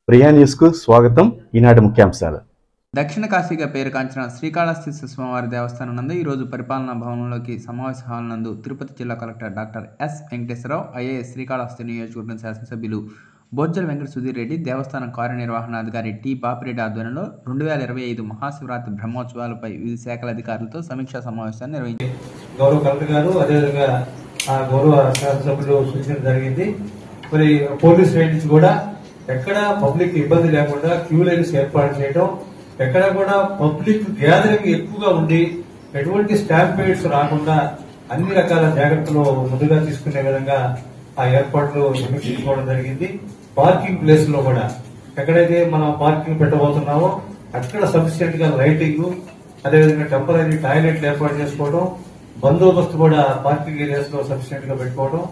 Priya news కు స్వాగతం. ఈనాటి ముఖ్యాంశాలు. దక్షిణ కాశీగా పేరుగాంచిన శ్రీకాళహస్తి స్వామివారి దేవస్థానం నందు ఈరోజు పరిపాలనా భవనంలోకి సమావేశ హాల్ నందు తిరుపతి జిల్లా collector doctor S Venkateswararao, IAS, Srikalahasti నియోజకవర్గం శాసనసభ్యులు బొజ్జల వెంకట సుధీర్ రెడ్డి, దేవస్థానం కార్యనిర్వహణాధికారి టి బాపిరెడ్డి ఆధ్వర్యంలో 2025 మహాశివరాత్రి బ్రహ్మోత్సవాలపై వివిధ శాఖల అధికారులతో సమీక్షా సమావేశాన్ని నిర్వహించారు. గౌరవ కలెక్టర్ గారు అదేవిధంగా గౌరవ శాసనసభ్యులు సూచించడం జరిగింది. మరి పోలీస్ రేంజ్ నుంచి కూడా ఎక్కడ పబ్లిక్ ఇబ్బంది లేకుండా క్యూ లైన్స్ ఏర్పాటు చేయడం, ఎక్కడ కూడా పబ్లిక్ గ్యాదరింగ్ ఎక్కువగా ఉండి ఎటువంటి స్టాంపేడ్స్ రాకుండా అన్ని రకాల జాగ్రత్తలు ముందుగా తీసుకునే విధంగా ఆ ఏర్పాట్లు సమీక్షించుకోవడం జరిగింది. పార్కింగ్ ప్లేస్ లో కూడా ఎక్కడైతే మనం పార్కింగ్ పెట్టబోతున్నామో అక్కడ సఫిషియెంట్ గా లైటింగ్, అదేవిధంగా టెంపరీ టాయిలెట్లు ఏర్పాటు చేసుకోవడం, బందోబస్తు కూడా పార్కింగ్ ఏరియాస్ లో సఫిషియెంట్ గా పెట్టుకోవడం,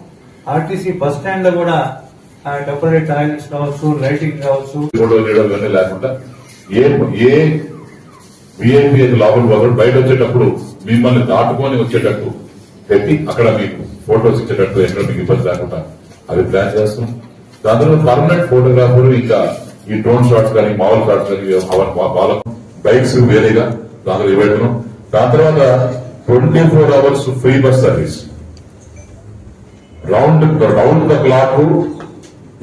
ఆర్టీసీ బస్ స్టాండ్ లో కూడా టెంపరీ టాయిలెట్స్ కావచ్చు, లైటింగ్ కావచ్చు, లేకుండా ఏ విఐపీ లోపల బయట వచ్చేటప్పుడు మిమ్మల్ని దాటుకొని వచ్చేటట్టు పెట్టి అక్కడ మీకు ఫోటోస్ ఇచ్చేటట్టు ఎక్కడ మీకు ఇబ్బంది లేకుండా అది ప్లాన్ చేస్తున్నాం. దాని తర్వాత పర్మనెంట్ ఫోటోగ్రాఫర్, ఇంకా ఈ డ్రోన్ షాట్స్ కానీ మామూలు షాట్స్ కానీ వాళ్ళ బైక్స్ వేరేగా దాంట్లో ఇవ్వడం. దాని తర్వాత 24 hours free bus service round the clock.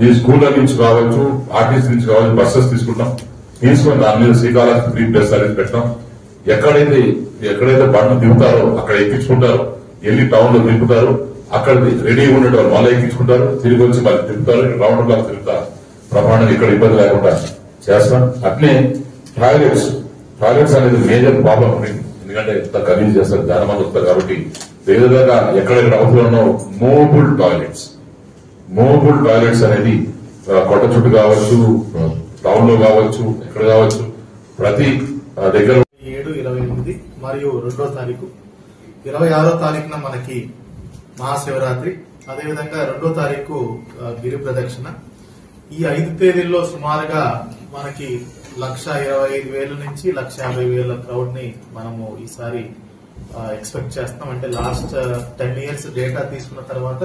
ఈ స్కూళ్ళ నుంచి కావచ్చు, ఆర్టీసీ నుంచి కావచ్చు, బస్సెస్ తీసుకుని దాని మీద శ్రీకాళహస్తి ఫ్రీ బస్ సర్వీస్ పెట్టాం. ఎక్కడైతే బండ్లు దిగుతారో అక్కడ ఎక్కించుకుంటారు, వెళ్ళి టౌన్ లో దింపుతారు, అక్కడ రెడీ ఉండేవారు మళ్ళీ ఎక్కించుకుంటారు, తిరిగి వచ్చి మళ్ళీ తిప్పుతారు, రౌండ్ క్లాక్ తిరుగుతారు. ప్రమాణం ఇక్కడ ఇబ్బంది లేకుండా చేస్తాం. అట్లే టాయిలెట్స్ అనేది మేజర్ ప్రాబ్లం ఉంది. ఎందుకంటే ఎంత ఖరీదు చేస్తారు, చాలా మంది వస్తారు కాబట్టి వేరేగా ఎక్కడెక్కడ అవసరం మోబుల్ టాయిలెట్స్ అనేది కొట్ట చుట్టూ కావచ్చు, టౌన్ లో కావచ్చు, ఎక్కడ కావచ్చు, ప్రతి దగ్గర 7, 28 మరియు 2వ తారీఖు, 26వ తారీఖున మనకి మహాశివరాత్రి, అదేవిధంగా 2వ తారీఖు గిరి ప్రదక్షిణ. ఈ 5 తేదీల్లో సుమారుగా మనకి 1,25,000 నుంచి 1,50,000 క్రౌడ్ ని మనము ఈసారి ఎక్స్పెక్ట్ చేస్తాం. అంటే లాస్ట్ 10 years డేటా తీసుకున్న తర్వాత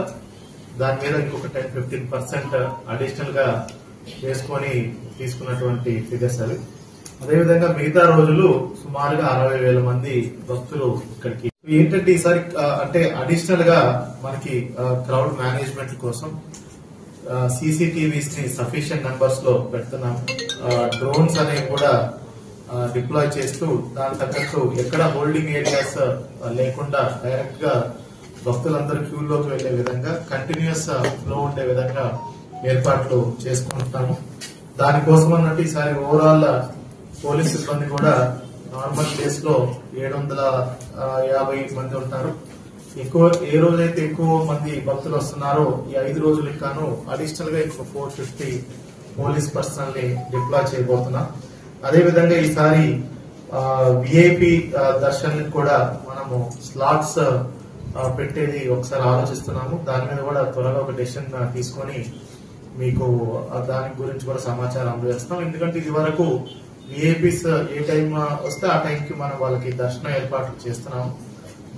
దాని మీద ఇంకొక 10-15% అడిషనల్ గా వేసుకొని తీసుకున్నటువంటి ఫిగర్స్ అవి. అదేవిధంగా మిగతా రోజులు సుమారుగా 60,000 మంది భక్తులు ఇక్కడికి. ఏంటంటే ఈసారి అంటే అడిషనల్ గా మనకి క్రౌడ్ మేనేజ్మెంట్ కోసం సీసీటీవీస్ ని సఫిషియెంట్ నంబర్స్ లో పెడుతున్నాం. డ్రోన్స్ అనేవి కూడా డిప్లాయ్ చేస్తూ దాని తగ్గట్టు ఎక్కడ హోల్డింగ్ ఏరియాస్ లేకుండా డైరెక్ట్ గా భక్తులందరూ క్యూలోకి వెళ్లే విధంగా కంటిన్యూస్ ఫ్లో ఉండే విధంగా ఏర్పాట్లు చేసుకుంటున్నాము. దానికోసం అన్నట్టు ఈసారి ఓవరాల్ పోలీస్ సిబ్బంది కూడా నార్మల్ డేస్ లో 750 మంది ఉంటారు. ఏ రోజైతే ఎక్కువ మంది భక్తులు వస్తున్నారో ఈ 5 రోజులకు గాను అడిషనల్ గా ఇంకో 450 పోలీస్ పర్సనల్ ని డిప్లాయ్ చేయబోతున్నాం. అదేవిధంగా ఈసారి విఐపి దర్శనానికి కూడా మనము స్లాట్స్ పెట్టేది ఒకసారి ఆలోచిస్తున్నాము. దాని మీద కూడా త్వరగా ఒక డెసిషన్ తీసుకొని మీకు దాని గురించి కూడా సమాచారం అందజేస్తాం. ఎందుకంటే ఇది వరకు విఐపీస్ ఏ టైం వస్తే ఆ టైంకి మనం వాళ్ళకి దర్శన ఏర్పాట్లు చేస్తున్నాము.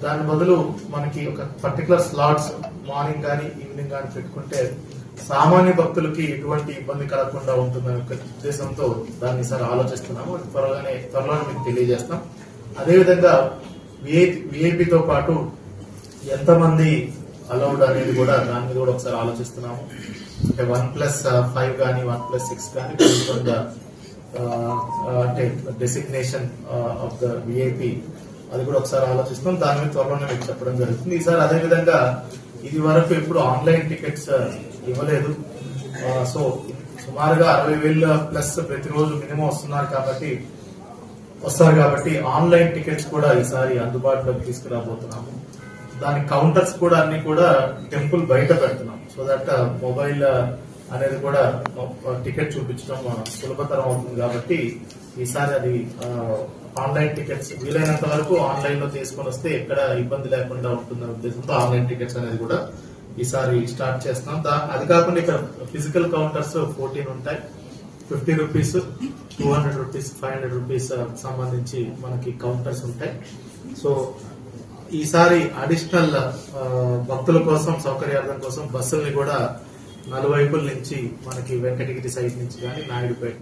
దాని బదులు మనకి ఒక పర్టికులర్ స్లాట్స్ మార్నింగ్ గానీ ఈవినింగ్ గానీ పెట్టుకుంటే సామాన్య భక్తులకి ఎటువంటి ఇబ్బంది కలగకుండా ఉంటుందనే ఒక ఉద్దేశంతో దాన్ని ఈసారి ఆలోచిస్తున్నాము. త్వరలో మీకు తెలియజేస్తాం. అదేవిధంగా విఐపితో పాటు ఎంతమంది అలౌడ్ అనేది కూడా దాని మీద కూడా ఒకసారి ఆలోచిస్తున్నాము. అంటే 1+5 కానీ 1+6 కానీ అంటే డెసిగ్నేషన్ ఆఫ్ ద విఐపి అది కూడా ఒకసారి ఆలోచిస్తాం. దాని మీద త్వరలోనే మీకు చెప్పడం జరుగుతుంది. ఈసారి అదేవిధంగా ఇది వరకు ఎప్పుడు ఆన్లైన్ టికెట్స్ ఇవ్వలేదు. సో సుమారుగా 60,000+ ప్రతిరోజు మినిమం వస్తారు కాబట్టి ఆన్లైన్ టికెట్స్ కూడా ఈసారి అందుబాటులోకి తీసుకురాబోతున్నాము. దాని కౌంటర్స్ కూడా అన్ని కూడా టెంపుల్ బయట పెడుతున్నాం. సో దట్ మొబైల్ అనేది కూడా టికెట్ చూపించడం సులభతరం అవుతుంది. కాబట్టి ఈసారి అది ఆన్లైన్ టికెట్స్ వీలైనంత వరకు ఆన్లైన్ లో తీసుకొని వస్తే ఎక్కడ ఇబ్బంది లేకుండా ఉంటుందనే ఉద్దేశంతో ఆన్లైన్ టికెట్స్ అనేది కూడా ఈసారి స్టార్ట్ చేస్తున్నాం. అది కాకుండా ఇక్కడ ఫిజికల్ కౌంటర్స్ 14 ఉంటాయి. 50 రూపీస్, 200 రూపీస్, 500 రూపీస్ సంబంధించి మనకి కౌంటర్స్ ఉంటాయి. సో ఈసారి అడిషనల్ భక్తుల కోసం సౌకర్యార్థం కోసం బస్సుల్ని కూడా నలువైపుల నుంచి మనకి వెంకటగిరి సైడ్ నుంచి కానీ నాయుడుపేట